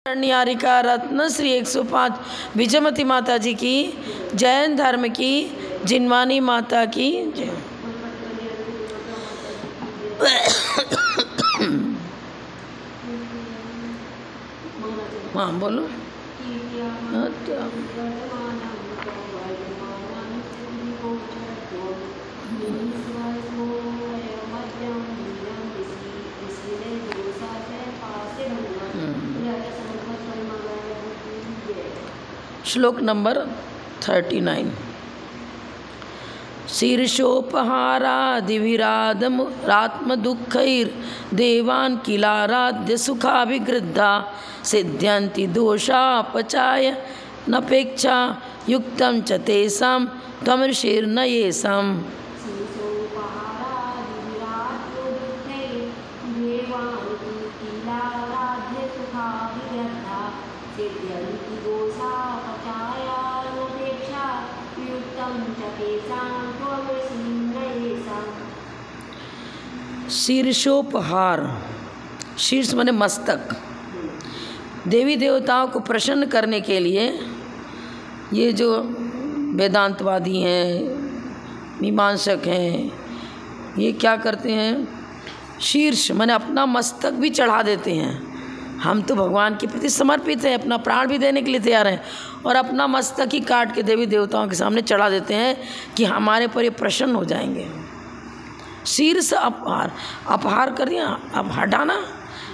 निहारिका रत्न श्री 105 विजयमती माता जी की, जैन धर्म की जिनवानी माता की जय। हाँ बोलो। श्लोक नंबर 39। शीर्षोपहारादिविरात्मदुःखैर्देवान् किलाराध्य सुखाभिगृद्धा सिद्ध्यन्ति दोषापचाय नपेक्षा युक्तं च तेषां त्वमृषिर्न येषाम्। शीर्षोपहार, शीर्ष माने मस्तक। देवी देवताओं को प्रसन्न करने के लिए ये जो वेदांतवादी हैं, मीमांसक हैं, ये क्या करते हैं, शीर्ष माने अपना मस्तक भी चढ़ा देते हैं। हम तो भगवान के प्रति समर्पित हैं, अपना प्राण भी देने के लिए तैयार हैं, और अपना मस्तक ही काट के देवी देवताओं के सामने चढ़ा देते हैं कि हमारे पर ये प्रसन्न हो जाएंगे। शीर्ष अपहार, अपहार कर दिया, अब हटाना,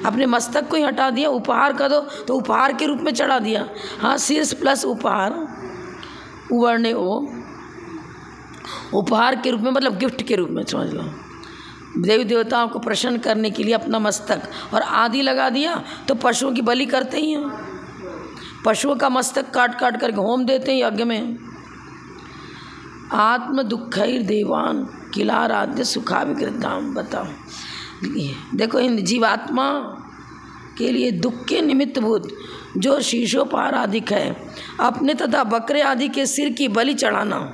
अपने मस्तक को ही हटा दिया। उपहार कर दो तो उपहार के रूप में चढ़ा दिया। हाँ, शीर्ष प्लस उपहार, उवर्णे ओ, उपहार के रूप में मतलब गिफ्ट के रूप में समझ लो। देवी देवताओं को प्रसन्न करने के लिए अपना मस्तक और आदि लगा दिया तो पशुओं की बलि करते ही हैं। पशुओं का मस्तक काट काट करके होम देते हैं यज्ञ में। आत्म दुःखैर देवान किलाराध्य सुखाभिगृद्धाम। बताओ, देखो इन जीवात्मा के लिए दुख के निमित्त भूत जो शीर्षोपहार आदिक है, अपने तथा बकरे आदि के सिर की बलि चढ़ाना,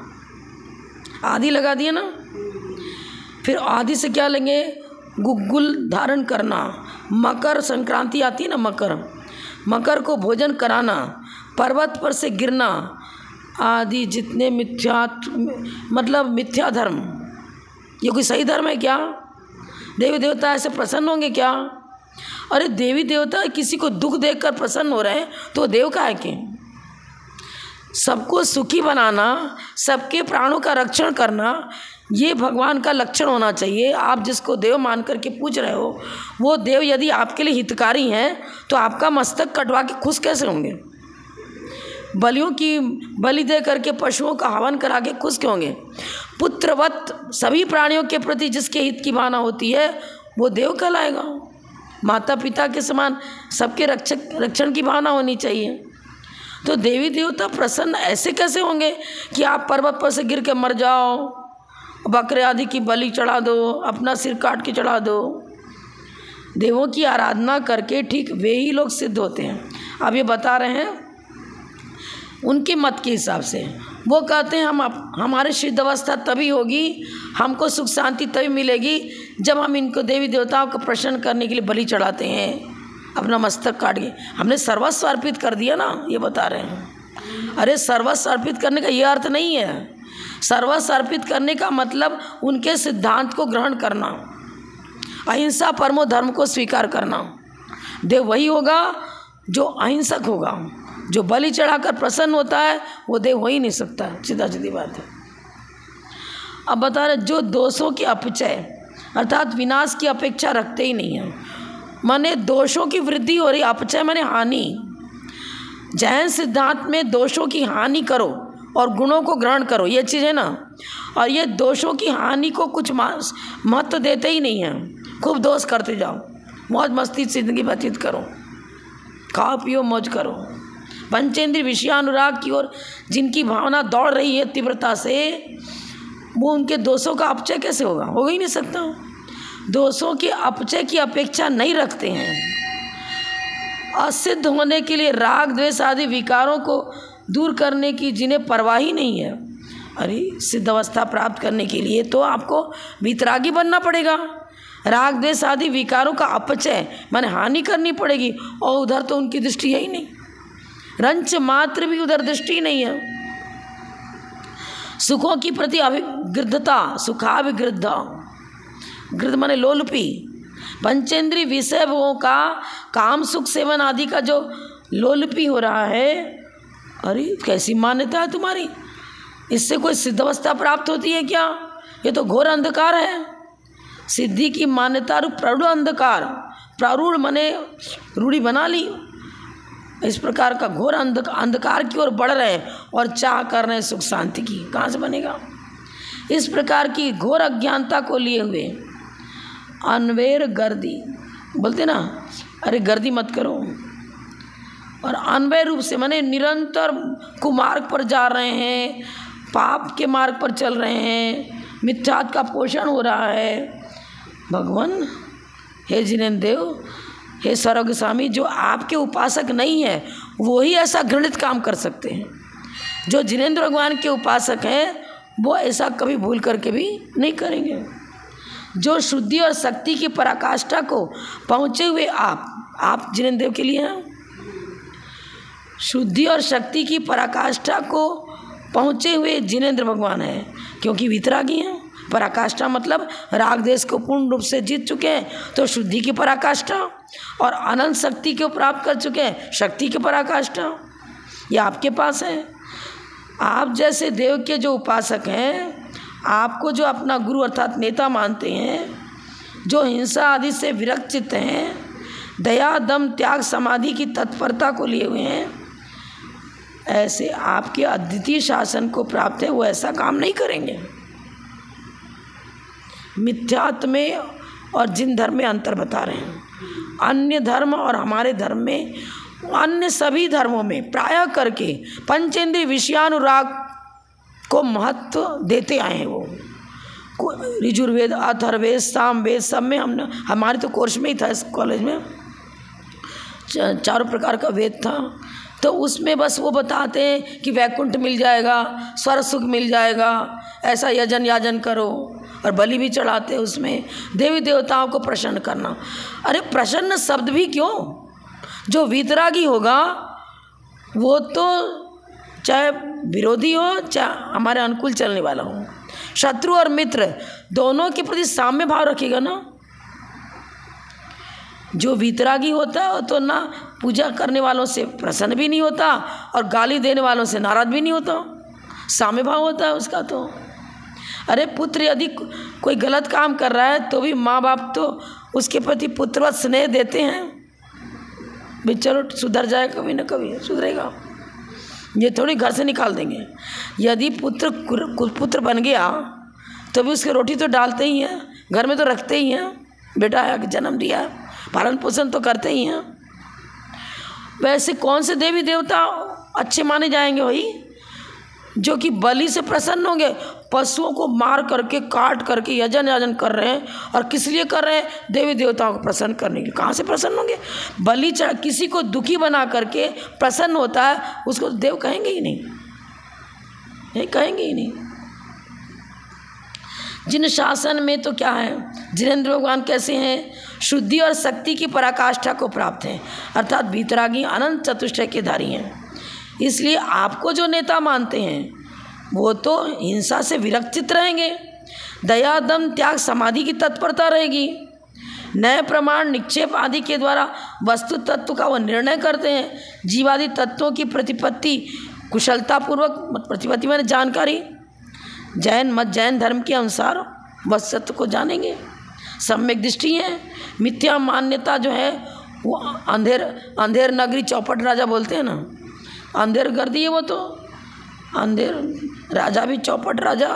आदि लगा दिया ना। फिर आदि से क्या लेंगे, गुग्गुल धारण करना, मकर संक्रांति आती है ना, मकर को भोजन कराना, पर्वत पर से गिरना आदि जितने मतलब मिथ्या धर्म, ये कोई सही धर्म है क्या? देवी देवता ऐसे प्रसन्न होंगे क्या? अरे देवी देवता किसी को दुख देखकर प्रसन्न हो रहे हैं तो देव का है कि? सबको सुखी बनाना, सबके प्राणों का रक्षण करना, ये भगवान का लक्षण होना चाहिए। आप जिसको देव मान करके पूछ रहे हो, वो देव यदि आपके लिए हितकारी हैं तो आपका मस्तक कटवा के खुश कैसे होंगे? बलियों की बलि दे करके पशुओं का हवन करा के खुश क्यों होंगे? पुत्रवत सभी प्राणियों के प्रति जिसके हित की भावना होती है वो देव कहलाएगा। माता पिता के समान सबके रक्षण की भावना होनी चाहिए। तो देवी देवता प्रसन्न ऐसे कैसे होंगे कि आप पर्वत पर से गिर के मर जाओ, बकरे आदि की बलि चढ़ा दो, अपना सिर काट के चढ़ा दो। देवों की आराधना करके ठीक वे ही लोग सिद्ध होते हैं। अब ये बता रहे हैं उनके मत के हिसाब से। वो कहते हैं हमारे सिद्ध अवस्था तभी होगी, हमको सुख शांति तभी मिलेगी जब हम इनको देवी देवताओं को प्रसन्न करने के लिए बलि चढ़ाते हैं, अपना मस्तक काट के। हमने सर्वस्व अर्पित कर दिया ना, ये बता रहे हैं। अरे सर्वस्व अर्पित करने का ये अर्थ नहीं है। सर्वस्व अर्पित करने का मतलब उनके सिद्धांत को ग्रहण करना, अहिंसा परमो धर्म को स्वीकार करना। देव वही होगा जो अहिंसक होगा। जो बलि चढ़ाकर प्रसन्न होता है वो देव हो ही नहीं सकता, सीधा सीधी बात है। अब बता रहे जो दोषों की अपचय अर्थात विनाश की अपेक्षा रखते ही नहीं है, माने दोषों की वृद्धि हो रही, अपचय माने हानि। जैन सिद्धांत में दोषों की हानि करो और गुणों को ग्रहण करो, ये चीज़ है ना। और ये दोषों की हानि को कुछ महत्व देते ही नहीं हैं। खूब दोष करते जाओ, मौज मस्ती जिंदगी व्यतीत करो, खाओ पियो मौज करो। पंचेंद्रिय विषयानुराग की ओर जिनकी भावना दौड़ रही है तीव्रता से, वो उनके दोषों का अपचय कैसे होगा? हो ही नहीं सकता। दोषों के अपचय की अपेक्षा नहीं रखते हैं। असिद्ध होने के लिए राग द्वेष आदि विकारों को दूर करने की जिन्हें परवाह ही नहीं है। अरे सिद्ध अवस्था प्राप्त करने के लिए तो आपको वितरागी बनना पड़ेगा। राग द्वेष आदि विकारों का अपचय माने हानि करनी पड़ेगी, और उधर तो उनकी दृष्टि है ही नहीं, रंच मात्र भी उधर दृष्टि नहीं है। सुखों की प्रति अभिगृद्धता, सुखाभिगृद्धा, गृद्ध माने लोलुपी, पंचेंद्रीय विषय भोगों का काम सुख सेवन आदि का जो लोलुपी हो रहा है, अरे कैसी मान्यता है तुम्हारी, इससे कोई सिद्धावस्था प्राप्त होती है क्या? ये तो घोर अंधकार है। सिद्धि की मान्यता रूप प्ररूढ़ अंधकार, प्रारूढ़ माने रूढ़ी बना ली, इस प्रकार का घोर अंधकार की ओर बढ़ रहे हैं और चाह कर रहे हैं सुख शांति की, कहाँ से बनेगा? इस प्रकार की घोर अज्ञानता को लिए हुए अनवेर गर्दी, बोलते ना, अरे गर्दी मत करो, और अनवय रूप से माने निरंतर कुमार्ग पर जा रहे हैं, पाप के मार्ग पर चल रहे हैं, मिथ्यात का पोषण हो रहा है। भगवान, हे जिनेन्द्र देव, हे सर्वज्ञ स्वामी, जो आपके उपासक नहीं है वो ही ऐसा घृणित काम कर सकते हैं। जो जिनेन्द्र भगवान के उपासक हैं वो ऐसा कभी भूल करके भी नहीं करेंगे। जो शुद्धि और शक्ति की पराकाष्ठा को पहुँचे हुए आप जिनेन्द्र देव के लिए हैं, शुद्धि और शक्ति की पराकाष्ठा को पहुँचे हुए जिनेन्द्र भगवान हैं, क्योंकि वितरागी हैं। पराकाष्ठा मतलब राग देश को पूर्ण रूप से जीत चुके हैं, तो शुद्धि की पराकाष्ठा, और अनंत शक्ति को प्राप्त कर चुके हैं, शक्ति की पराकाष्ठा, ये आपके पास है। आप जैसे देव के जो उपासक हैं, आपको जो अपना गुरु अर्थात नेता मानते हैं, जो हिंसा आदि से विरक्त चित्त हैं, दया दम त्याग समाधि की तत्परता को लिए हुए हैं, ऐसे आपके अद्वितीय शासन को प्राप्त है, वो ऐसा काम नहीं करेंगे। मिथ्यात्व में और जिन धर्म में अंतर बता रहे हैं, अन्य धर्म और हमारे धर्म में, अन्य सभी धर्मों में प्रायः करके पंचेंद्रिय विषयानुराग को महत्व देते आए हैं। वो ऋजुर्वेद, अथर्ववेद, सामवेद सब में हमने, हमारे तो कोर्स में ही था, इस कॉलेज में चारों प्रकार का वेद था, तो उसमें बस वो बताते हैं कि वैकुंठ मिल जाएगा, स्वर्ग सुख मिल जाएगा, ऐसा यजन याजन करो, और बलि भी चढ़ाते हैं उसमें, देवी देवताओं को प्रसन्न करना। अरे प्रसन्न शब्द भी क्यों? जो वीतरागी होगा वो तो चाहे विरोधी हो चाहे हमारे अनुकूल चलने वाला हो, शत्रु और मित्र दोनों के प्रति साम्य भाव रखेगा ना। जो वीतरागी होता है वो तो ना पूजा करने वालों से प्रसन्न भी नहीं होता और गाली देने वालों से नाराज भी नहीं होता, साम्य भाव होता है उसका। तो अरे पुत्र यदि कोई गलत काम कर रहा है तो भी माँ बाप तो उसके प्रति पुत्रवत स्नेह देते हैं, भाई चलो सुधर जाए, कभी ना कभी सुधरेगा, ये थोड़ी घर से निकाल देंगे। यदि पुत्र बन गया तो भी उसके रोटी तो डालते ही हैं, घर में तो रखते ही हैं, बेटा है जन्म दिया, पालन पोषण तो करते ही हैं। वैसे कौन से देवी देवता अच्छे माने जाएंगे? वही जो कि बलि से प्रसन्न होंगे, पशुओं को मार करके काट करके यजन याजन कर रहे हैं, और किस लिए कर रहे हैं? देवी देवताओं को प्रसन्न करने के लिए। कहाँ से प्रसन्न होंगे? बलि किसी को दुखी बना करके प्रसन्न होता है, उसको देव कहेंगे ही नहीं, कहेंगे ही नहीं। जिन शासन में तो क्या है, जिनेन्द्र भगवान कैसे हैं? शुद्धि और शक्ति की पराकाष्ठा को प्राप्त हैं, अर्थात भीतरागी अनंत चतुष्टय के धारी हैं। इसलिए आपको जो नेता मानते हैं वो तो हिंसा से विरक्त रहेंगे, दया दम त्याग समाधि की तत्परता रहेगी, नए प्रमाण निक्षेप आदि के द्वारा वस्तु तत्व का वह निर्णय करते हैं, जीवादि तत्वों की प्रतिपत्ति कुशलतापूर्वक, प्रतिपत्ति मैंने जानकारी, जैन धर्म के अनुसार वस्तु तत्व को जानेंगे, सम्यक दृष्टि है। मिथ्या मान्यता जो है वो अंधेर नगरी चौपट राजा बोलते हैं ना, अंधेर कर दिए वो तो, अंधेर राजा भी चौपट राजा,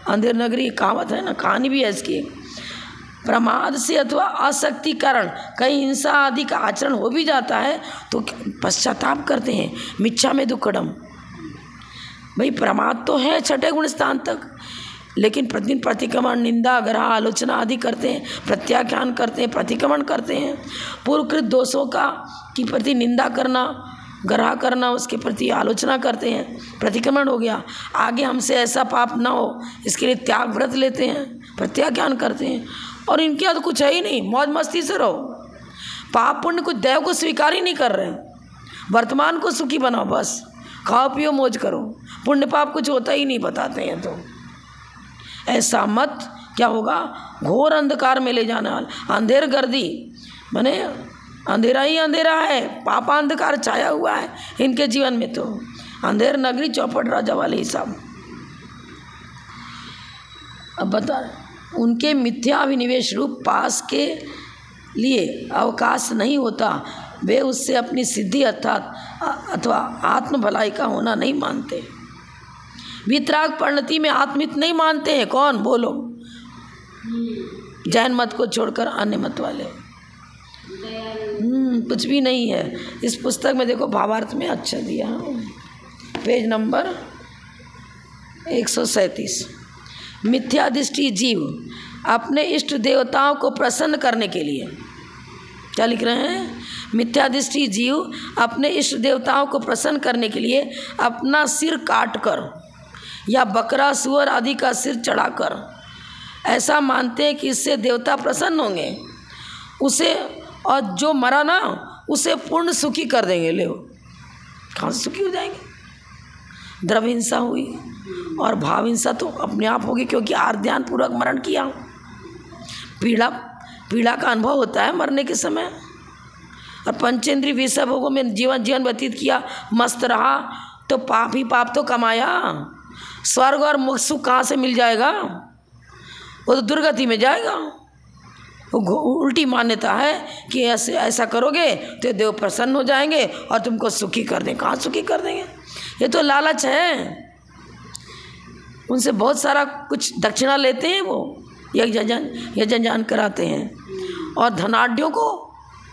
अंधेर नगरी कहावत है ना, कहानी भी है इसकी। प्रमाद से अथवा आसक्ति कारण कहीं हिंसा आदि का आचरण हो भी जाता है तो पश्चाताप करते हैं, मिच्छा में दुक्कडम। भाई प्रमाद तो है छठे गुण स्थान तक, लेकिन प्रतिदिन प्रतिक्रमण, निंदा, ग्रह, आलोचना आदि करते हैं, प्रत्याख्यान करते हैं, प्रतिक्रमण करते हैं, पूर्वकृत दोषों की प्रति निंदा करना, ग्रह करना, उसके प्रति आलोचना करते हैं, प्रतिक्रमण हो गया। आगे हमसे ऐसा पाप ना हो इसके लिए त्याग व्रत लेते हैं, प्रत्याख्यान करते हैं, और इनके यहाँ तो कुछ है ही नहीं, मौज मस्ती से रहो। पाप पुण्य कुछ दैव को स्वीकार ही नहीं कर रहे, वर्तमान को सुखी बनाओ, बस खाओ पियो मौज करो, पुण्य पाप कुछ होता ही नहीं बताते हैं। तो ऐसा मत, क्या होगा, घोर अंधकार में ले जाने वाला। अंधेर गर्दी माने अंधेरा ही अंधेरा है, पापा अंधकार छाया हुआ है इनके जीवन में। तो अंधेर नगरी चौपट राजा वाले हिसाब। अब बता, उनके मिथ्या अभिनिवेश रूप पास के लिए अवकाश नहीं होता, वे उससे अपनी सिद्धि अथवा आत्म भलाई का होना नहीं मानते। वितराग परिणति में आत्मित नहीं मानते हैं। कौन, बोलो? जैन मत को छोड़कर अन्य मत वाले। कुछ भी नहीं है इस पुस्तक में। देखो भावार्थ में अच्छा दिया, पेज नंबर 137। मिथ्या दृष्टि जीव अपने इष्ट देवताओं को प्रसन्न करने के लिए, क्या लिख रहे हैं? मिथ्या दृष्टि जीव अपने इष्ट देवताओं को प्रसन्न करने के लिए अपना सिर काट कर या बकरा सुअर आदि का सिर चढ़ाकर ऐसा मानते हैं कि इससे देवता प्रसन्न होंगे उसे, और जो मरा ना उसे पूर्ण सुखी कर देंगे। ले कहाँ से सुखी हो जाएंगे? द्रव्य हिंसा हुई और भाव हिंसा तो अपने आप होगी, क्योंकि आर्ध्यान पूर्वक मरण किया। पीड़ा का अनुभव होता है मरने के समय। और पंचेंद्रिय विषय भोगों में जीवन व्यतीत किया, मस्त रहा, तो पाप ही पाप तो कमाया। स्वर्ग और मुक्त सुख कहाँ से मिल जाएगा? वो तो दुर्गति में जाएगा। वो उल्टी मान्यता है कि ऐसा करोगे तो देव प्रसन्न हो जाएंगे और तुमको सुखी कर देंगे। कहाँ सुखी कर देंगे? ये तो लालच है। उनसे बहुत सारा कुछ दक्षिणा लेते हैं, वो यजन जान कराते हैं। और धनाढ़ियों को,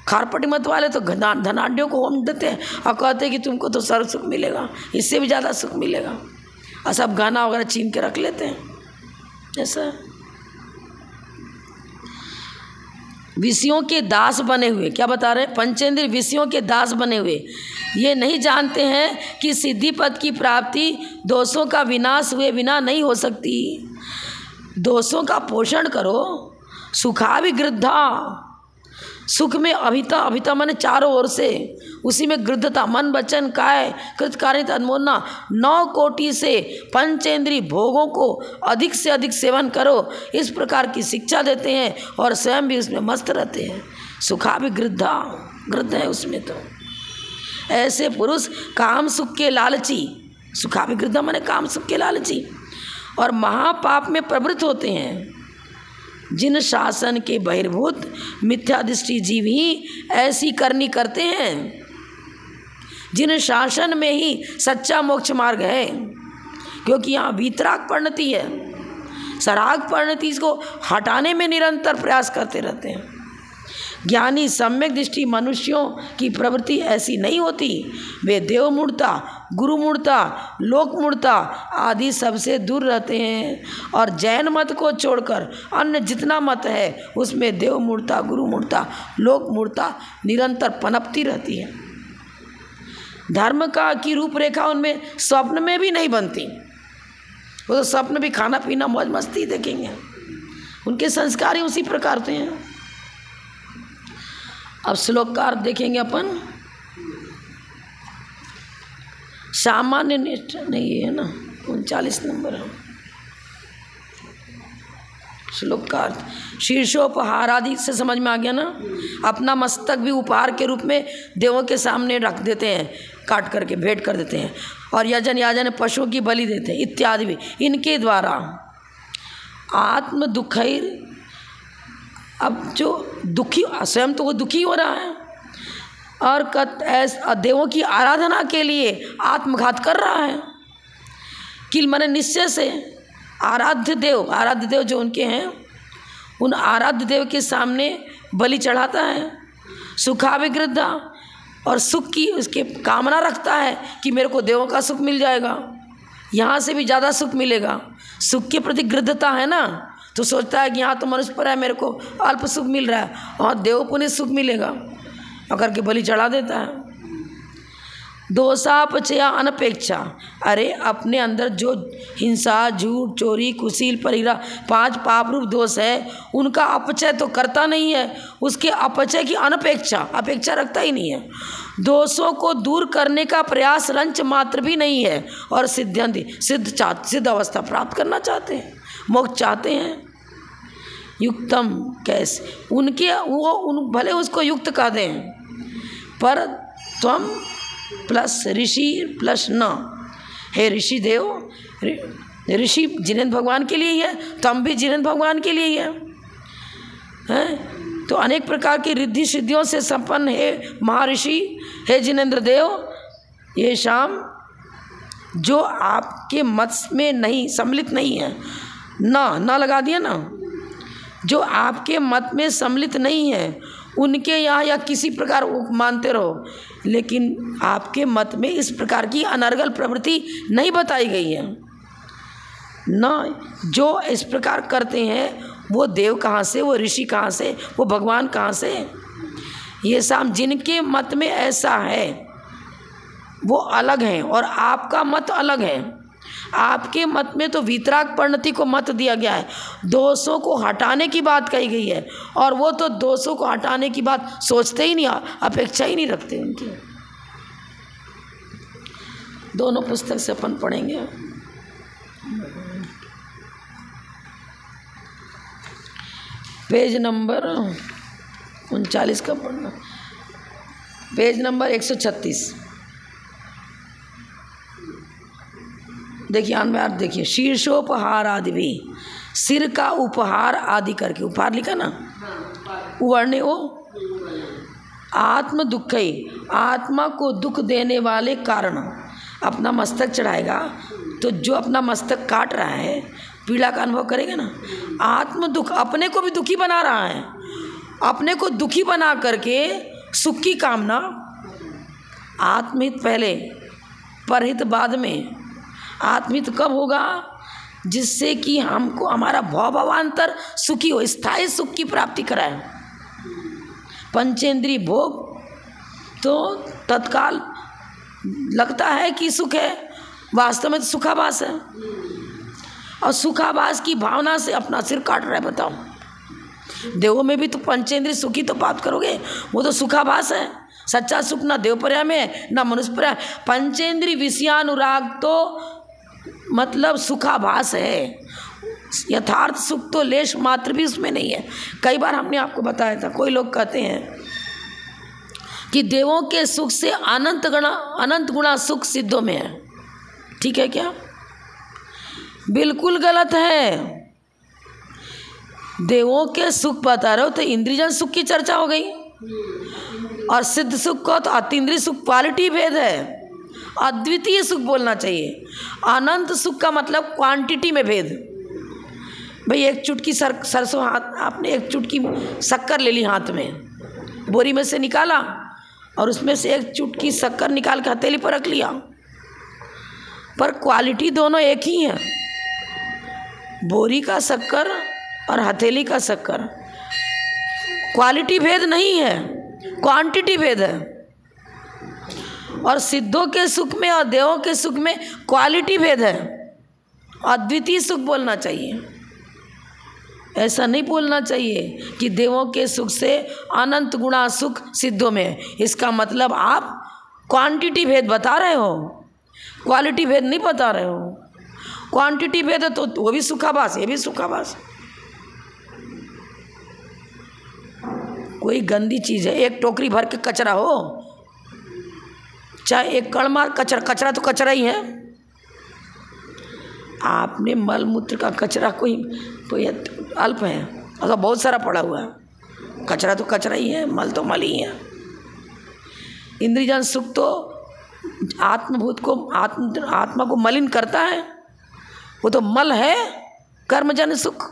खारपटी मत वाले तो धनाढ़ियों को होम देते हैं और कहते हैं कि तुमको तो सर्व सुख मिलेगा, इससे भी ज़्यादा सुख मिलेगा। और सब गाना वगैरह छीन के रख लेते हैं। ऐसा विषयों के दास बने हुए, क्या बता रहे हैं? पंचेंद्रिय विषयों के दास बने हुए ये नहीं जानते हैं कि सिद्धि पद की प्राप्ति दोषों का विनाश हुए बिना नहीं हो सकती। दोषों का पोषण करो, सुखाभिगृद्धा, सुख में अभिता माने चारों ओर से, उसी में गृद्धता, मन वचन काय कृतकारित अनुमोदना, 9 कोटि से पंचेंद्रिय भोगों को अधिक से अधिक सेवन करो, इस प्रकार की शिक्षा देते हैं और स्वयं भी उसमें मस्त रहते हैं। सुखाभिगृद्धा, गृद्ध है उसमें। तो ऐसे पुरुष काम सुख के लालची, सुखाभिगृद्धा माने काम सुख के लालची, और महापाप में प्रवृत्त होते हैं। जिन शासन के बहिर्भूत मिथ्या दृष्टि जीव ही ऐसी करनी करते हैं, जिन शासन में ही सच्चा मोक्ष मार्ग है, क्योंकि यहाँ वीतराग परिणति है। सराग परिणति को हटाने में निरंतर प्रयास करते रहते हैं। ज्ञानी सम्यक दृष्टि मनुष्यों की प्रवृत्ति ऐसी नहीं होती। वे देव मूढ़ता, गुरु मूढ़ता, लोक मूढ़ता आदि सबसे दूर रहते हैं, और जैन मत को छोड़कर अन्य जितना मत है उसमें देव मूढ़ता, गुरु मूढ़ता, लोक मूढ़ता निरंतर पनपती रहती है। धर्म की रूपरेखा उनमें स्वप्न में भी नहीं बनती। वो तो स्वप्न भी खाना पीना मौज मस्ती देखेंगे। उनके संस्कार ही उसी प्रकार से हैं। अब श्लोकार देखेंगे अपन। सामान्य निष्ठ नहीं है ना, 39 नंबर है श्लोकार। शीर्षोपहारादि से समझ में आ गया ना। अपना मस्तक भी उपहार के रूप में देवों के सामने रख देते हैं, काट करके भेंट कर देते हैं, और याजन पशुओं की बलि देते हैं इत्यादि भी। इनके द्वारा आत्म दुखैर, अब जो दुखी स्वयं तो वो दुखी हो रहा है, और देवों की आराधना के लिए आत्मघात कर रहा है। किल माने निश्चय से आराध्य देव जो उनके हैं, उन आराध्य देव के सामने बलि चढ़ाता है। सुखाभिगृद्धा, और सुख की उसके कामना रखता है कि मेरे को देवों का सुख मिल जाएगा, यहाँ से भी ज़्यादा सुख मिलेगा। सुख के प्रति गृद्धता है ना, तो सोचता है कि यहाँ तो मनुष्य पर है, मेरे को अल्प सुख मिल रहा है, और देव पुण्य सुख मिलेगा, और करके बलि चढ़ा देता है। दोषापचया अनपेक्षा। अरे अपने अंदर जो हिंसा, झूठ, चोरी, कुशील, परिग्रह 5 पाप रूप दोष है, उनका अपचय तो करता नहीं है, उसके अपचय की अनपेक्षा, अपेक्षा रखता ही नहीं है। दोषों को दूर करने का प्रयास रंच मात्र भी नहीं है और सिद्ध अवस्था प्राप्त करना चाहते हैं, मोक्ष चाहते हैं। युक्तम कैसे उन भले उसको युक्त कह दें, पर त्वम प्लस ऋषि प्लस न, हे ऋषि देव, ऋषि जिनेंद्र भगवान के लिए ही है, तम भी जिनेंद्र भगवान के लिए ही है। तो अनेक प्रकार की रिद्धि सिद्धियों से संपन्न हे महर्षि, हे जिनेंद्र देव, ये शाम जो आपके मत में नहीं सम्मिलित नहीं है, ना लगा दिया ना, जो आपके मत में सम्मिलित नहीं है उनके यहाँ या किसी प्रकार मानते रहो, लेकिन आपके मत में इस प्रकार की अनर्गल प्रवृत्ति नहीं बताई गई है। न जो इस प्रकार करते हैं वो देव कहाँ से, वो ऋषि कहाँ से, वो भगवान कहाँ से? ये सब जिनके मत में ऐसा है वो अलग हैं और आपका मत अलग है। आपके मत में तो वीतराग परिणति को मत दिया गया है, दोषों को हटाने की बात कही गई है, और वो तो दोषों को हटाने की बात सोचते ही नहीं, अपेक्षा ही नहीं रखते उनकी। दोनों पुस्तक से अपन पढ़ेंगे। पेज नंबर 39 का पढ़ना, पेज नंबर 136। देखिए में अर्थ देखिए, शीर्षोपहार आदि भी, सिर का उपहार आदि करके, उपहार लिखा ना, उवर्णे वो आत्म दुखई, आत्मा को दुख देने वाले कारण अपना मस्तक चढ़ाएगा, तो जो अपना मस्तक काट रहा है पीड़ा का अनुभव करेगा ना। आत्म दुख, अपने को भी दुखी बना रहा है, अपने को दुखी बना करके सुख की कामना, आत्महित पहले परहित बाद में। आत्मित कब होगा? जिससे कि हमको हमारा भवांतर सुखी हो, स्थायी सुख की प्राप्ति कराए। पंचेंद्रीय भोग तो तत्काल लगता है कि सुख है, वास्तव में तो सुखाभास है, और सुखाभास की भावना से अपना सिर काट रहा है। बताओ, देवों में भी तो पंचेंद्रीय सुखी तो बात करोगे, वो तो सुखाभास है। सच्चा सुख ना देवपर्या में है ना मनुष्यपर्या। पंचेंद्रीय विषयानुराग तो मतलब सुखाभास है, यथार्थ सुख तो लेश मात्र भी उसमें नहीं है। कई बार हमने आपको बताया था, कोई लोग कहते हैं कि देवों के सुख से अनंत गुणा सुख सिद्धों में है। ठीक है क्या? बिल्कुल गलत है। देवों के सुख बता रहे हो तो इंद्रियजन सुख की चर्चा हो गई, और सिद्ध सुख को तो अतीन्द्रिय सुख क्वालिटी भेद है, अद्वितीय सुख बोलना चाहिए। अनंत सुख का मतलब क्वांटिटी में भेद। भाई एक चुटकी सरसों हाथ, आपने एक चुटकी शक्कर ले ली हाथ में, बोरी में से निकाला और उसमें से एक चुटकी शक्कर निकाल के हथेली पर रख लिया, पर क्वालिटी दोनों एक ही है। बोरी का शक्कर और हथेली का शक्कर, क्वालिटी भेद नहीं है, क्वांटिटी भेद है। और सिद्धों के सुख में और देवों के सुख में क्वालिटी भेद है। अद्वितीय सुख बोलना चाहिए, ऐसा नहीं बोलना चाहिए कि देवों के सुख से अनंत गुणा सुख सिद्धों में। इसका मतलब आप क्वांटिटी भेद बता रहे हो, क्वालिटी भेद नहीं बता रहे हो। क्वांटिटी भेद है तो वो भी सुखाभास, ये भी सुखाभास। कोई गंदी चीज़ है, एक टोकरी भर के कचरा हो, चाहे एक कड़मार कचरा, कचरा तो कचरा ही है। आपने मल मूत्र का कचरा कोई अल्प है, अगर बहुत सारा पड़ा हुआ है, कचरा तो कचरा ही है, मल तो मल ही है। इंद्रियजन सुख तो आत्मभूत को, आत्मा को मलिन करता है, वो तो मल है। कर्मजन सुख,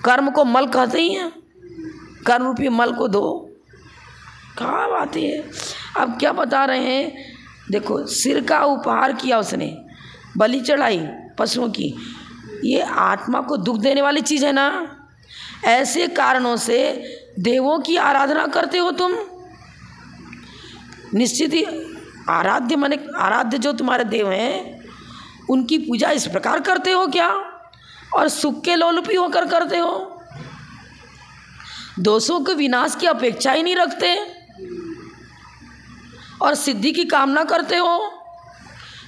कर्म को मल कहते ही हैं, कर्म रूपी मल को धो। कहाँ बात है? अब क्या बता रहे हैं? देखो, सिर का उपहार किया उसने, बलि चढ़ाई पशुओं की, ये आत्मा को दुख देने वाली चीज़ है ना। ऐसे कारणों से देवों की आराधना करते हो तुम, निश्चित ही आराध्य माने आराध्य जो तुम्हारे देव हैं उनकी पूजा इस प्रकार करते हो क्या, और सुख के लोलुपी होकर करते हो, दोषों के विनाश की अपेक्षा ही नहीं रखते और सिद्धि की कामना करते हो।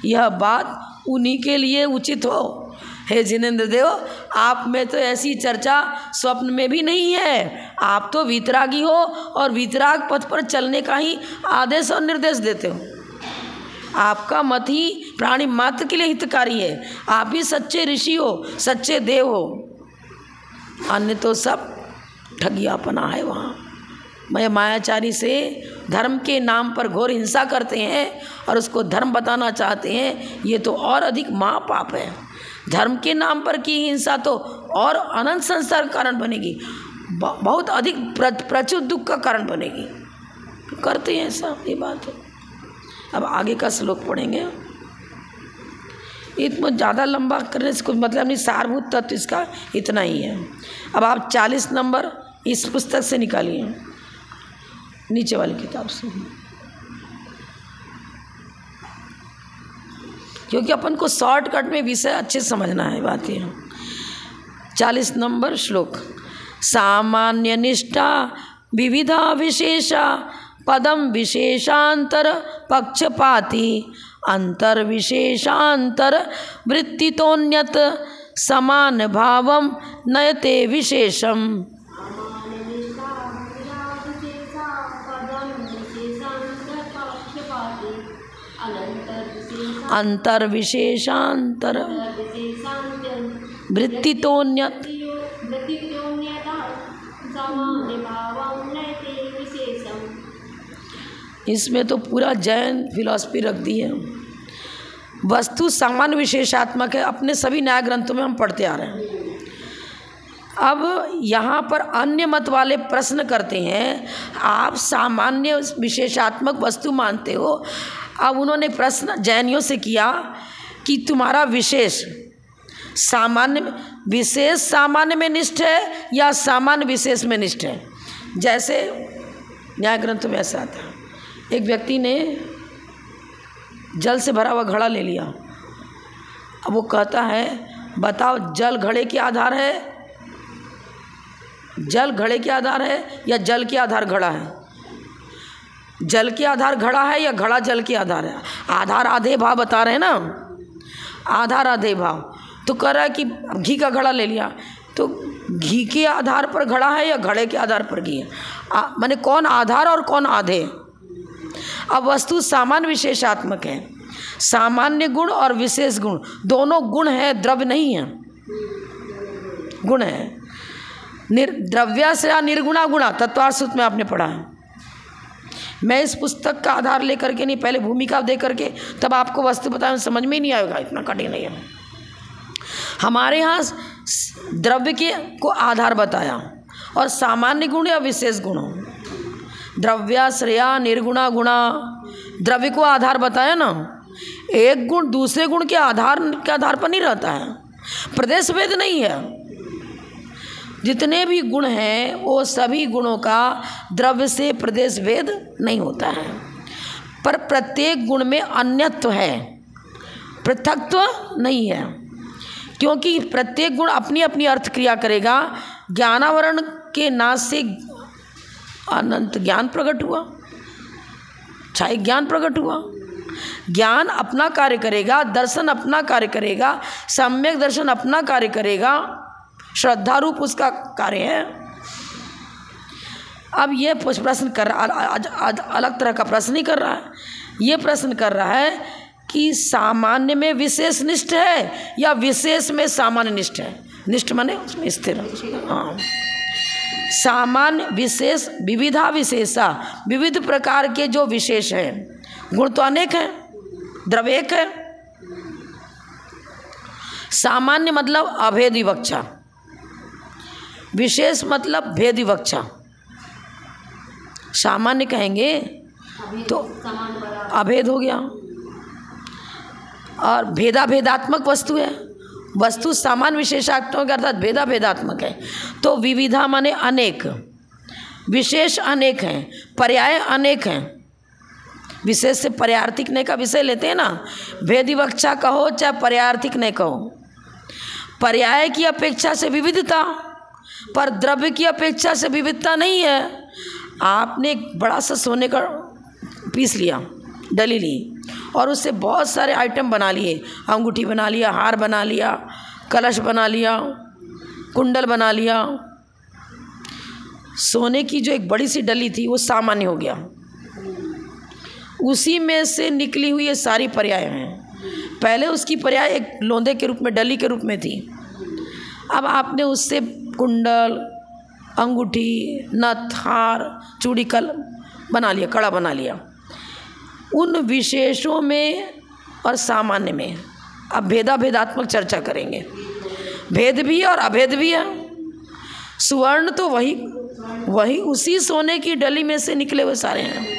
यह बात उन्हीं के लिए उचित हो। हे जिनेंद्र देव, आप में तो ऐसी चर्चा स्वप्न में भी नहीं है। आप तो वीतरागी हो और वीतराग पथ पर चलने का ही आदेश और निर्देश देते हो। आपका मत ही प्राणी मात्र के लिए हितकारी है। आप ही सच्चे ऋषि हो, सच्चे देव हो। अन्य तो सब ठगियापना है। वहाँ मैं मायाचारी से धर्म के नाम पर घोर हिंसा करते हैं और उसको धर्म बताना चाहते हैं, ये तो और अधिक महापाप है। धर्म के नाम पर की हिंसा तो और अनंत संसार का कारण बनेगी, बहुत अधिक प्रचुर दुख का कारण बनेगी। करते हैं ऐसा, ये बात है। अब आगे का श्लोक पढ़ेंगे। इतना ज़्यादा लंबा करने से कोई मतलब नहीं, सारभूत तत्व इसका इतना ही है। अब आप 40 नंबर इस पुस्तक से निकालिए, नीचे वाली किताब से, क्योंकि अपन को शॉर्टकट में विषय अच्छे समझना है। बात ये 40 नंबर श्लोक। सामान्य निष्ठा विविधा विशेषा पदम विशेषांतर पक्षपाती अंतर विशेषांतर वृत्तितोन्यत समान भावम नयते विशेषम। अंतर विशेषांतर वृत्तितोन्यत। इसमें तो पूरा जैन फिलॉसफी रख दी है। वस्तु सामान्य विशेषात्मक है, अपने सभी न्याय ग्रंथों में हम पढ़ते आ रहे हैं। अब यहाँ पर अन्य मत वाले प्रश्न करते हैं, आप सामान्य विशेषात्मक वस्तु मानते हो। अब उन्होंने प्रश्न जैनियों से किया कि तुम्हारा विशेष सामान्य विशेष सामान्य में निष्ठ है या सामान्य विशेष में निष्ठ है। जैसे न्याय ग्रंथ में ऐसा आता है, एक व्यक्ति ने जल से भरा हुआ घड़ा ले लिया। अब वो कहता है, बताओ जल घड़े के आधार है, जल घड़े के आधार है या जल के आधार घड़ा है? जल के आधार घड़ा है या घड़ा जल के आधार है? आधार आधे भाव बता रहे हैं ना, आधार आधे भाव। तो कह रहा है कि घी का घड़ा ले लिया, तो घी के आधार पर घड़ा है या घड़े के आधार पर घी है? माने कौन आधार और कौन आधे? अब वस्तु सामान्य विशेषात्मक है। सामान्य गुण और विशेष गुण दोनों गुण है, द्रव्य नहीं है, गुण है। द्रव्या से निर्गुणा गुणा तत्वार्थ सूत्र में आपने पढ़ा है। मैं इस पुस्तक का आधार लेकर के नहीं, पहले भूमिका दे करके तब आपको वस्तु बताया, समझ में ही नहीं आएगा, इतना कठिन नहीं है। हमारे यहाँ द्रव्य के को आधार बताया और सामान्य गुण या विशेष गुण, द्रव्याश्रया निर्गुणा गुणा, द्रव्य को आधार बताया ना। एक गुण दूसरे गुण के आधार पर नहीं रहता है, प्रदेश भेद नहीं है। जितने भी गुण हैं वो सभी गुणों का द्रव्य से प्रदेश भेद नहीं होता है, पर प्रत्येक गुण में अन्यत्व है, पृथकत्व नहीं है। क्योंकि प्रत्येक गुण अपनी अपनी अर्थ क्रिया करेगा। ज्ञानावरण के नाश से अनंत ज्ञान प्रकट हुआ, छाई ज्ञान प्रकट हुआ। ज्ञान अपना कार्य करेगा, दर्शन अपना कार्य करेगा, सम्यक दर्शन अपना कार्य करेगा, श्रद्धा रूप उसका कार्य है। अब ये प्रश्न कर रहा, अलग तरह का प्रश्न ही कर रहा है। ये प्रश्न कर रहा है कि सामान्य में विशेष निष्ठ है या विशेष में सामान्य निष्ठ है। निष्ठ माने उसमें स्थिर। हाँ, सामान्य विशेष विविधा विशेषा, विविध प्रकार के जो विशेष हैं। गुण तो अनेक हैं, द्रव्य एक है। सामान्य मतलब अभेद विवक्षा, विशेष मतलब भेद विवक्षा। सामान्य कहेंगे तो अभेद हो गया, और भेदा भेदात्मक वस्तु है। वस्तु सामान्य विशेषात्मक अर्थात भेदा भेदात्मक है। तो विविधा माने अनेक, विशेष अनेक हैं, पर्याय अनेक हैं। विशेष से पर्यार्थिक नय का विषय लेते हैं ना, भेद विवक्षा कहो चाहे पर्यार्थिक नय कहो, पर्याय की अपेक्षा से विविधता, पर द्रव्य की अपेक्षा से विविधता नहीं है। आपने एक बड़ा सा सोने का पीस लिया, डली ली, और उससे बहुत सारे आइटम बना लिए, अंगूठी बना लिया, हार बना लिया, कलश बना लिया, कुंडल बना लिया। सोने की जो एक बड़ी सी डली थी वो सामान्य हो गया, उसी में से निकली हुई ये सारी पर्याय हैं। पहले उसकी पर्याय एक लोंदे के रूप में, डली के रूप में थी, अब आपने उससे कुंडल, अंगूठी, नथ, हार, चूड़ी, कल बना लिया, कड़ा बना लिया। उन विशेषों में और सामान्य में अब भेदात्मक चर्चा करेंगे। भेद भी है और अभेद भी है। सुवर्ण तो वही उसी सोने की डली में से निकले हुए सारे हैं,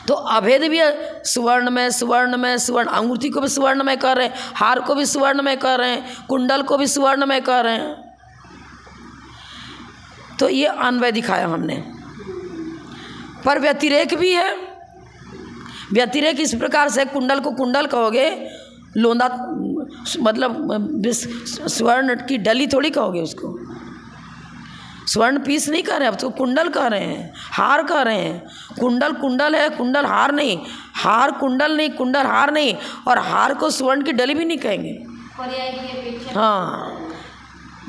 तो अभेद भी है। सुवर्ण में सुवर्ण, अंगूठी को भी स्वर्ण में कर रहे हैं, हार को भी स्वर्ण में कर रहे हैं, कुंडल को भी स्वर्ण में कर रहे हैं। तो ये अन्वय दिखाया हमने। पर व्यतिरेक भी है। व्यतिरेक इस प्रकार से, कुंडल को कुंडल कहोगे, लोंदा मतलब स्वर्ण की डली थोड़ी कहोगे उसको, स्वर्ण पीस नहीं कर रहे, अब तो कुंडल कह रहे हैं, हार कह रहे हैं। कुंडल कुंडल है, कुंडल हार नहीं, हार कुंडल नहीं, कुंडल हार नहीं, और हार को स्वर्ण की डली भी नहीं कहेंगे। हाँ,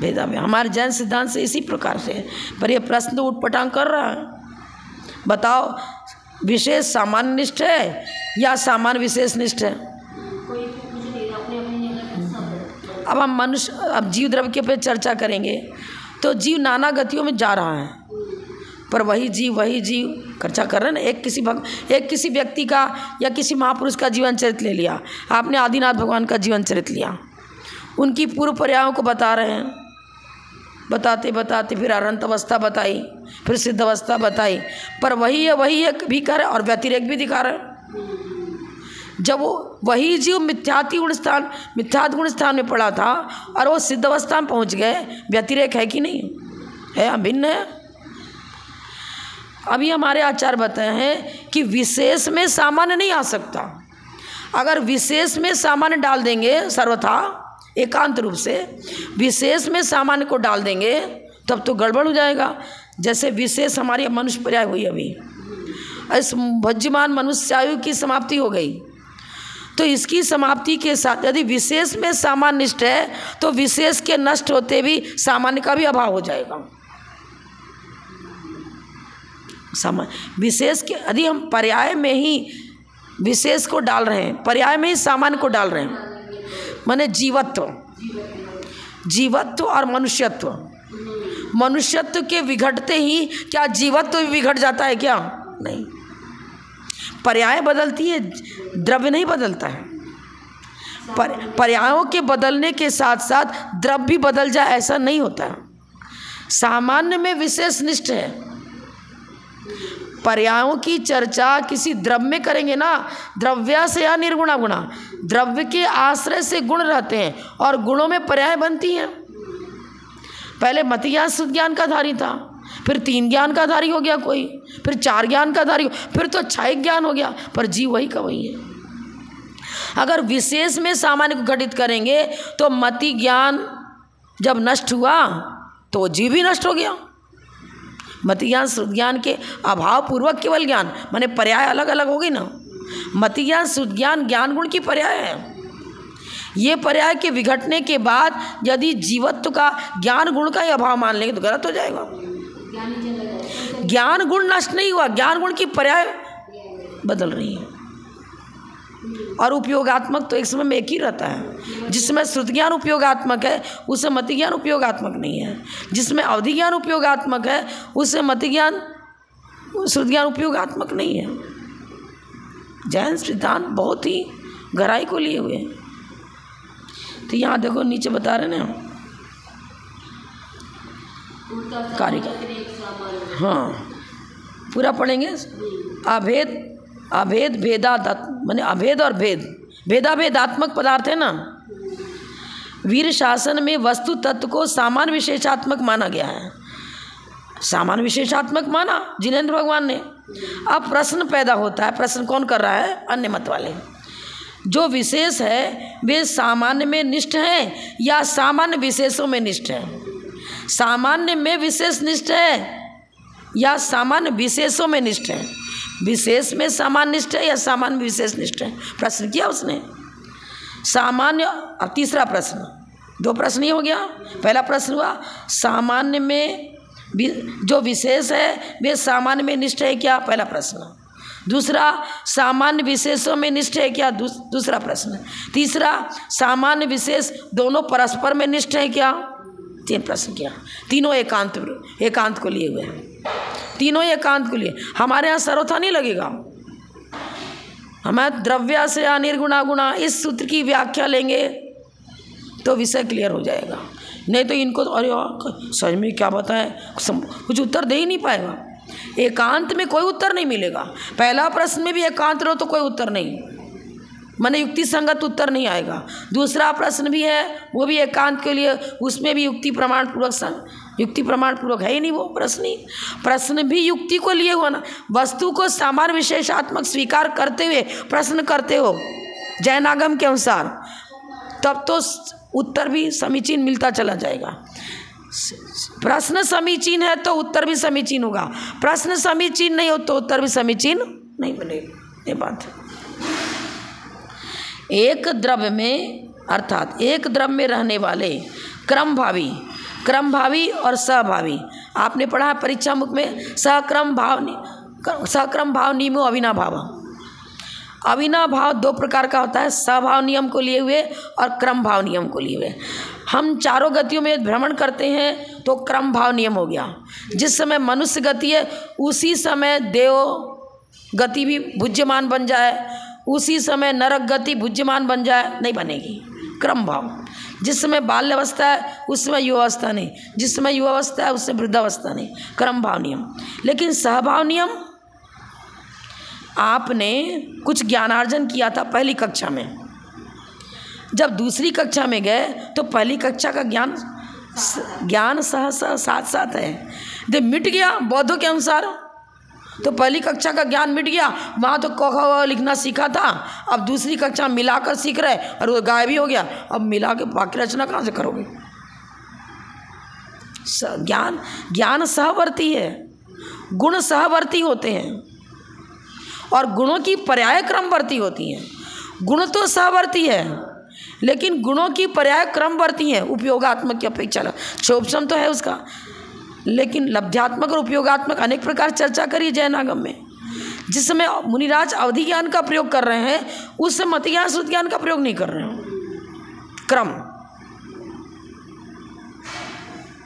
भेदा में हमारे जैन सिद्धांत से इसी प्रकार से। पर ये प्रश्न तो उठपटांग कर रहा है, बताओ विशेष सामान्य निष्ठ है या सामान्य विशेष निष्ठ है? अब हम मनुष्य, अब जीव द्रव्य के पे चर्चा करेंगे। तो जीव नाना गतियों में जा रहा है, पर वही जीव चर्चा कर रहे हैं ना। एक किसी व्यक्ति का या किसी महापुरुष का जीवन चरित्र ले लिया आपने, आदिनाथ भगवान का जीवन चरित्र लिया, उनकी पूर्व पर्यायों को बता रहे हैं, बताते बताते फिर अनंत अवस्था बताई, फिर सिद्ध अवस्था बताई, पर वही है भी कर रहे और व्यतिरेक भी दिखा रहे हैं। जब वही जीव मिथ्यात्व गुण स्थान में पड़ा था और वो सिद्ध अवस्था में पहुँच गए, व्यतिरेक है कि नहीं है? अभिन्न है। अभी हमारे आचार्य बताए हैं कि विशेष में सामान्य नहीं आ सकता। अगर विशेष में सामान्य डाल देंगे, सर्वथा एकांत रूप से विशेष में सामान्य को डाल देंगे, तब तो गड़बड़ हो जाएगा। जैसे विशेष हमारी मनुष्य पर्याय हुई, अभी इस भज्यमान मनुष्य आयु की समाप्ति हो गई, तो इसकी समाप्ति के साथ यदि विशेष में सामान्य निष्ठ है तो विशेष के नष्ट होते भी सामान्य का भी अभाव हो जाएगा। विशेष के यदि हम पर्याय में ही विशेष को डाल रहे हैं, पर्याय में ही सामान्य को डाल रहे हैं, माने जीवत्व और मनुष्यत्व के विघटते ही क्या जीवत्व भी विघट जाता है क्या? नहीं, पर्याय बदलती है, द्रव्य नहीं बदलता है। पर्यायों के बदलने के साथ साथ द्रव्य भी बदल जाए ऐसा नहीं होता है। सामान्य में विशेष निष्ठ है। पर्यायों की चर्चा किसी द्रव्य में करेंगे ना, द्रव्य से या निर्गुणा गुणा, द्रव्य के आश्रय से गुण रहते हैं और गुणों में पर्याय बनती हैं। पहले मत ज्ञान शुद्ध ज्ञान का धारी था, फिर 3 ज्ञान का धारी हो गया कोई, फिर 4 ज्ञान का धारी, फिर तो 6 ज्ञान हो गया, पर जीव वही का वही है। अगर विशेष में सामान्य को घटित करेंगे तो मति ज्ञान जब नष्ट हुआ तो जीव भी नष्ट हो गया। मति ज्ञान शुद्ध ज्ञान के अभाव पूर्वक केवल ज्ञान, माने पर्याय अलग अलग हो गई ना। मति ज्ञान शुद्ध ज्ञान ज्ञान गुण की पर्याय है। ये पर्याय के विघटने के बाद यदि जीवत्व का ज्ञान गुण का ही अभाव मान लेंगे तो गलत हो जाएगा। ज्ञान गुण नष्ट नहीं हुआ, ज्ञान गुण की पर्याय बदल रही है। और उपयोगात्मक तो एक समय में एक ही रहता है। जिसमें श्रुत ज्ञान उपयोगात्मक है उससे मति ज्ञान उपयोगात्मक नहीं है। जिसमें अवधि ज्ञान उपयोगात्मक है उससे मति ज्ञान श्रुत ज्ञान उपयोगात्मक नहीं है। जैन सिद्धांत बहुत ही गहराई को लिए हुए हैं। तो यहाँ देखो नीचे बता रहे ना कार्य का, हाँ पूरा पढ़ेंगे। अभेद भेदात्मक, माने अभेद और भेदात्मक पदार्थ है ना। वीर शासन में वस्तु तत्व को सामान्य विशेषात्मक माना गया है। सामान्य विशेषात्मक माना जिनेंद्र भगवान ने। अब प्रश्न पैदा होता है, प्रश्न कौन कर रहा है? अन्य मत वाले। जो विशेष है वे सामान्य में निष्ठ हैं या सामान्य विशेषों में निष्ठ हैं? सामान्य में विशेष निष्ठ है या सामान्य विशेषों में निष्ठ है? विशेष में सामान्य निष्ठ है या सामान्य विशेष निष्ठ है? प्रश्न किया उसने सामान्य। अब तीसरा प्रश्न, दो प्रश्न ही हो गया। पहला प्रश्न हुआ सामान्य में जो विशेष है वे सामान्य में निष्ठ है क्या? पहला प्रश्न। दूसरा, सामान्य विशेषों में निष्ठ है क्या? दूसरा प्रश्न। तीसरा, सामान्य विशेष दोनों परस्पर में निष्ठ है क्या? तीन प्रश्न किया। तीनों एकांत को लिए हुए हैं, तीनों एकांत को लिए। हमारे यहाँ सर्वथा नहीं लगेगा। हमें द्रव्य से या निर्गुणा गुणा इस सूत्र की व्याख्या लेंगे तो विषय क्लियर हो जाएगा। नहीं तो इनको तो अरे समझ में क्या बताएं, कुछ उत्तर दे ही नहीं पाएगा। एकांत में कोई उत्तर नहीं मिलेगा। पहला प्रश्न में भी एकांत रहो तो कोई उत्तर नहीं, माने युक्ति संगत उत्तर नहीं आएगा। दूसरा प्रश्न भी है, वो भी एकांत के लिए, उसमें भी युक्ति प्रमाण पूर्वक है ही नहीं वो प्रश्न भी युक्ति को लिए हुआ ना। वस्तु को सामान्य विशेषात्मक स्वीकार करते हुए प्रश्न करते हो जैनागम के अनुसार, तब तो उत्तर भी समीचीन मिलता चला जाएगा। प्रश्न समीचीन है तो उत्तर भी समीचीन होगा, प्रश्न समीचीन नहीं हो तो उत्तर भी समीचीन नहीं बनेगा। ये बात है। एक द्रव्य में अर्थात एक द्रव्य में रहने वाले क्रमभावी और सहभावी, आपने पढ़ा है परीक्षा मुख में, सहक्रम भाव नियमो अविनाभाव। अविनाभाव दो प्रकार का होता है, सहभाव नियम को लिए हुए और क्रम भाव नियम को लिए हुए। हम चारों गतियों में भ्रमण करते हैं तो क्रम भाव नियम हो गया। जिस समय मनुष्य गति है उसी समय देव गति भी भुज्यमान बन जाए, उसी समय नरक गति भुज्यमान बन जाए, नहीं बनेगी। क्रम भाव, जिस समय बाल्यावस्था है उस समय युवावस्था नहीं, जिस समय युवावस्था है उस समय वृद्धावस्था नहीं, क्रम भाव नियम। लेकिन सहभाव नियम, आपने कुछ ज्ञानार्जन किया था पहली कक्षा में, जब दूसरी कक्षा में गए तो पहली कक्षा का ज्ञान साथ साथ है। जब मिट गया बौद्धों के अनुसार तो पहली कक्षा का ज्ञान मिट गया, वहाँ तो क ख लिखना सीखा था, अब दूसरी कक्षा मिलाकर सीख रहे और वो गायब ही हो गया। अब मिला के वाक्य रचना कहाँ से करोगे? ज्ञान सहवर्ती है, गुण सहवर्ती होते हैं और गुणों की पर्याय क्रमवर्ती होती हैं। गुण तो सहवर्ती है लेकिन गुणों की पर्याय क्रमवर्ती हैं, उपयोगात्मक की अपेक्षा। क्षोभसम तो है उसका, लेकिन लब्ध्यात्मक और उपयोगात्मक अनेक प्रकार चर्चा करी जैनागम में। जिस समय मुनिराज अवधि ज्ञान का प्रयोग कर रहे हैं उस समय मति ज्ञान श्रुति ज्ञान का प्रयोग नहीं कर रहे हैं। क्रम,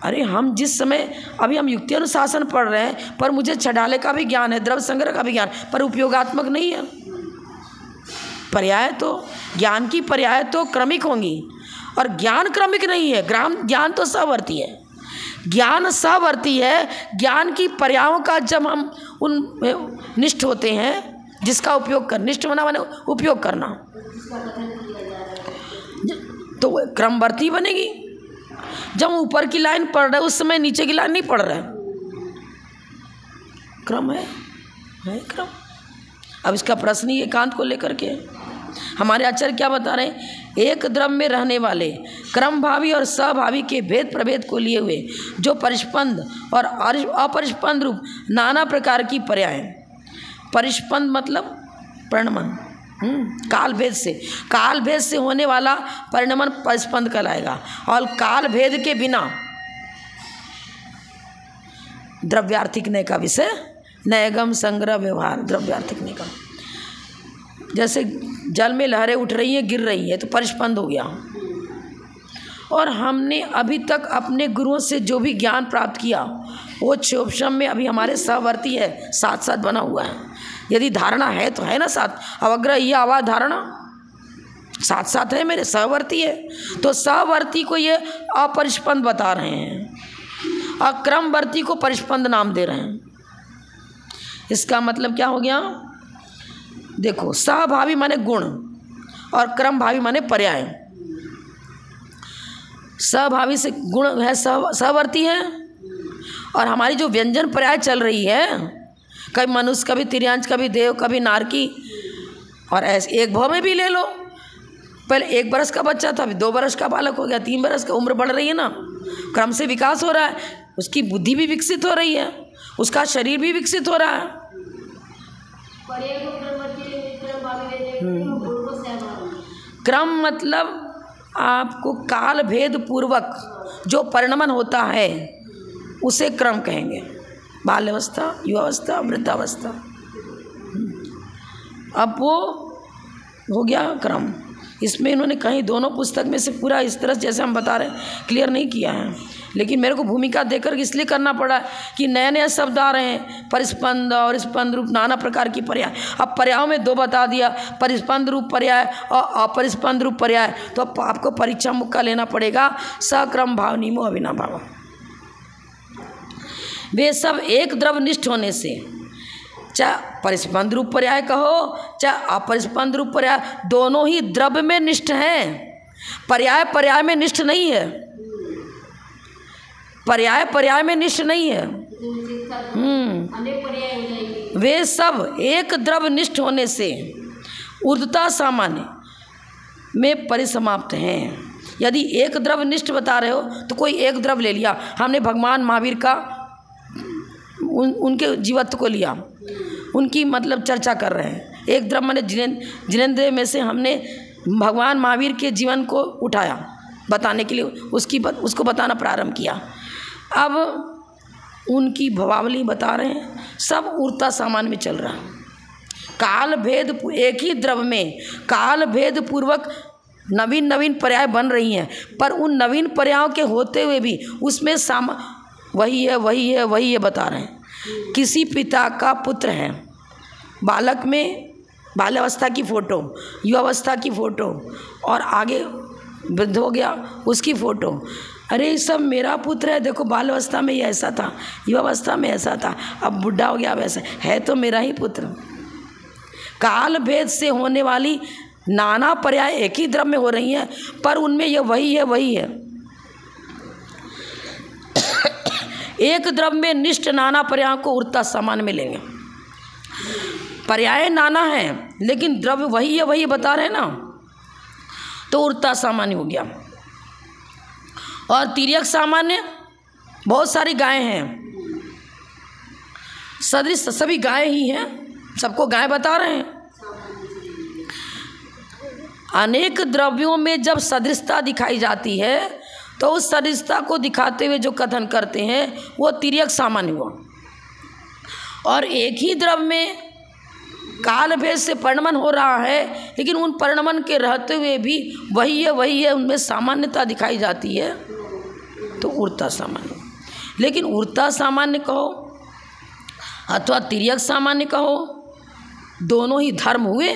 अरे हम जिस समय अभी हम युक्ति अनुशासन पढ़ रहे हैं पर मुझे छडाले का भी ज्ञान है, द्रव्य संग्रह का भी ज्ञान, पर उपयोगात्मक नहीं है। पर्याय तो ज्ञान की पर्याय तो क्रमिक होंगी और ज्ञान क्रमिक नहीं है। ज्ञान तो सहवर्ती है, ज्ञान सहवर्ती है। ज्ञान की पर्यायों का जब हम उन निष्ठ होते हैं, जिसका उपयोग कर, निष्ठ होना माने उपयोग करना, तो वो क्रमवर्ती बनेगी। जब हम ऊपर की लाइन पढ़ रहे उस समय नीचे की लाइन नहीं पढ़ रहे, क्रम है क्रम। अब इसका प्रश्न ही एकांत को लेकर के हमारे आचार्य क्या बता रहे हैं? एक द्रव्य में रहने वाले क्रमभावी और सहभावी के भेद प्रभेद को लिए हुए जो परिस्पंद और अपरिस्पंद रूप नाना प्रकार की पर्याय। परिस्पंद मतलब परिणमन, काल भेद से होने वाला परिणमन परिस्पंद कहलाएगा। और काल भेद के बिना द्रव्यार्थिक नय का विषय नयगम संग्रह व्यवहार। द्रव्यार्थिक नय का, जैसे जल में लहरें उठ रही हैं गिर रही हैं तो परिस्पंद हो गया। और हमने अभी तक अपने गुरुओं से जो भी ज्ञान प्राप्त किया वो क्षोभसम में अभी हमारे सहवर्ती है, साथ साथ बना हुआ है। यदि धारणा है तो है ना साथ, अवग्रह ये आवाज धारणा साथ साथ है, मेरे सहवर्ती है। तो सहवर्ती को ये अपरिस्पंद बता रहे हैं और क्रमवर्ती को परिस्पंद नाम दे रहे हैं। इसका मतलब क्या हो गया? देखो, सहभावी माने गुण और क्रमभावी माने पर्याय। सहभावी से गुण है, सहवर्ती है, और हमारी जो व्यंजन पर्याय चल रही है, कभी मनुष्य, कभी तिर्यांश, कभी देव, कभी नारकी, और ऐसे एक भाव में भी ले लो। पहले 1 बरस का बच्चा था, अभी 2 बरस का बालक हो गया, 3 बरस का, उम्र बढ़ रही है ना, क्रम से विकास हो रहा है, उसकी बुद्धि भी विकसित हो रही है, उसका शरीर भी विकसित हो रहा है। क्रम मतलब आपको काल भेद पूर्वक जो परिणमन होता है उसे क्रम कहेंगे। बाल्यावस्था, युवावस्था, वृद्धावस्था, अब वो हो गया क्रम। इसमें इन्होंने कहीं दोनों पुस्तक में से पूरा इस तरह जैसे हम बता रहे हैं क्लियर नहीं किया है, लेकिन मेरे को भूमिका देकर इसलिए करना पड़ा कि नए नए शब्द आ रहे हैं, परिस्पंद और स्पंद रूप, नाना प्रकार की पर्याय। अब पर्यायों में 2 बता दिया, परिस्पंद रूप पर्याय और अपरिस्पंद रूप पर्याय। तो अब आपको परीक्षा मुक्का लेना पड़ेगा, सक्रम भाव निमो अविनाभाव। वे सब एक द्रवनिष्ठ होने से, चाहे परिस्पंद रूप पर्याय कहो चाहे अपरिस्पंद रूप पर्याय, दोनों ही द्रव्य में निष्ठ हैं। पर्याय पर्याय में निष्ठ नहीं है, पर्याय पर्याय में निष्ठ नहीं है। वे सब एक द्रव्य निष्ठ होने से ऊर्ध्वता सामान्य में परिसमाप्त हैं। यदि एक द्रव्य निष्ठ बता रहे हो तो कोई एक द्रव्य ले लिया, हमने भगवान महावीर का उनके जीवत्व को लिया, उनकी मतलब चर्चा कर रहे हैं। एक द्रव्य माने जिनेंद्रिय में से हमने भगवान महावीर के जीवन को उठाया बताने के लिए, उसको बताना प्रारंभ किया। अब उनकी भवावली बता रहे हैं, सब ऊर्ध्वता सामान्य में चल रहा है। काल भेद, एक ही द्रव्य में काल भेद पूर्वक नवीन नवीन पर्याय बन रही हैं, पर उन नवीन पर्यायों के होते हुए भी उसमें वही है वही है वही है बता रहे हैं। किसी पिता का पुत्र है, बालक में बाल्यावस्था की फ़ोटो, युवावस्था की फ़ोटो और आगे वृद्ध हो गया उसकी फ़ोटो। अरे ये सब मेरा पुत्र है, देखो बाल्यावस्था में ये ऐसा था, युवावस्था में ऐसा था, अब बुढ़ा हो गया वैसा है, तो मेरा ही पुत्र। काल भेद से होने वाली नाना पर्याय एक ही द्रव्य में हो रही हैं, पर उनमें ये वही है वही है। एक द्रव्य में निष्ठ नाना पर्यायों को ऊर्ध्वता सामान्य में लेंगे। पर्याय नाना है लेकिन द्रव्य वही है वही बता रहे हैं ना, तो ऊर्ध्वता सामान्य हो गया। और तिर्यक सामान्य, बहुत सारी गायें हैं, सदृश सभी गायें ही हैं, सबको गाय बता रहे हैं। अनेक द्रव्यों में जब सदृशता दिखाई जाती है तो उस सदृशता को दिखाते हुए जो कथन करते हैं वो तिर्यक सामान्य हुआ। और एक ही द्रव्य में काल भेद से परिणमन हो रहा है, लेकिन उन परिणमन के रहते हुए भी वही है उनमें सामान्यता दिखाई जाती है, तो ऊर्ध्वता सामान्य। लेकिन ऊर्ध्वता सामान्य कहो अथवा तिर्यक सामान्य कहो, दोनों ही धर्म हुए।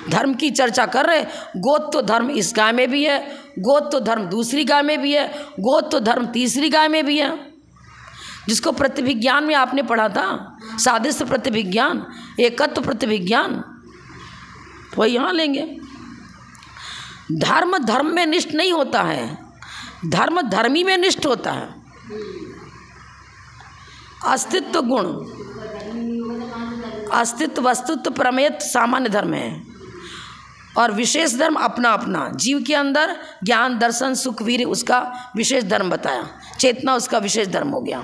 धर्म की चर्चा कर रहे, गोत्र धर्म इस गाय में भी है, गोत्र धर्म दूसरी गाय में भी है, गोत्र धर्म तीसरी गाय में भी है। जिसको प्रतिभिज्ञान में आपने पढ़ा था, सादृश्य प्रतिभिज्ञान, एकत्व प्रतिभिज्ञान, वो यहाँ लेंगे। धर्म धर्म में निष्ठ नहीं होता है, धर्म धर्मी में निष्ठ होता है। अस्तित्व गुण, अस्तित्व वस्तुत्व प्रमेय सामान्य धर्म है, और विशेष धर्म अपना अपना। जीव के अंदर ज्ञान दर्शन सुख वीर्य उसका विशेष धर्म बताया, चेतना उसका विशेष धर्म हो गया।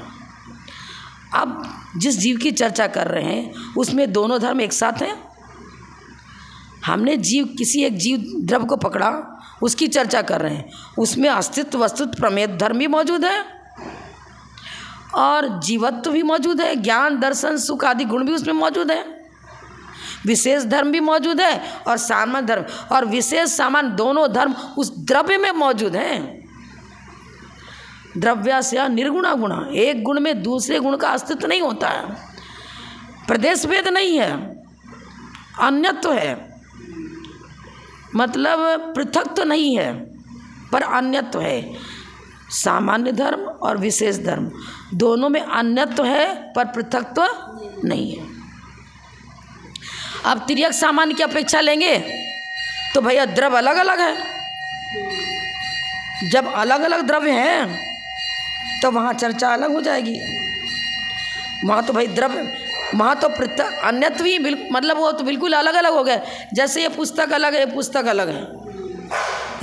अब जिस जीव की चर्चा कर रहे हैं उसमें दोनों धर्म एक साथ हैं। हमने जीव, किसी एक जीव द्रव्य को पकड़ा, उसकी चर्चा कर रहे हैं, उसमें अस्तित्व वस्तुत्व प्रमेय धर्म भी मौजूद है और जीवत्व भी मौजूद है, ज्ञान दर्शन सुख आदि गुण भी उसमें मौजूद है, विशेष धर्म भी मौजूद है और सामान्य धर्म और विशेष सामान्य दोनों धर्म उस द्रव्य में मौजूद हैं। द्रव्यस्य निर्गुणा गुणा, एक गुण में दूसरे गुण का अस्तित्व नहीं होता है, प्रदेश भेद नहीं है, अन्यत्व है, मतलब पृथक तो नहीं है पर अन्यत्व है। सामान्य धर्म और विशेष धर्म दोनों में अन्यत्व है पर पृथकत्व नहीं है। अब तिर्यक सामान्य की अपेक्षा लेंगे तो भैया द्रव्य अलग अलग है। जब अलग अलग द्रव्य हैं तो वहाँ चर्चा अलग हो जाएगी। वहाँ तो भाई द्रव्य, वहाँ तो पृथक अन्यत्व ही मतलब वो तो बिल्कुल अलग अलग हो गए। जैसे ये पुस्तक अलग है, ये पुस्तक अलग है,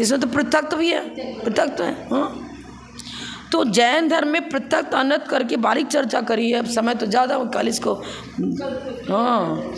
इसमें तो पृथक भी है, पृथक तो है। हाँ, तो जैन धर्म में पृथक अन्यत करके बारीक चर्चा करी है। अब समय तो ज़्यादा कल इसको, हाँ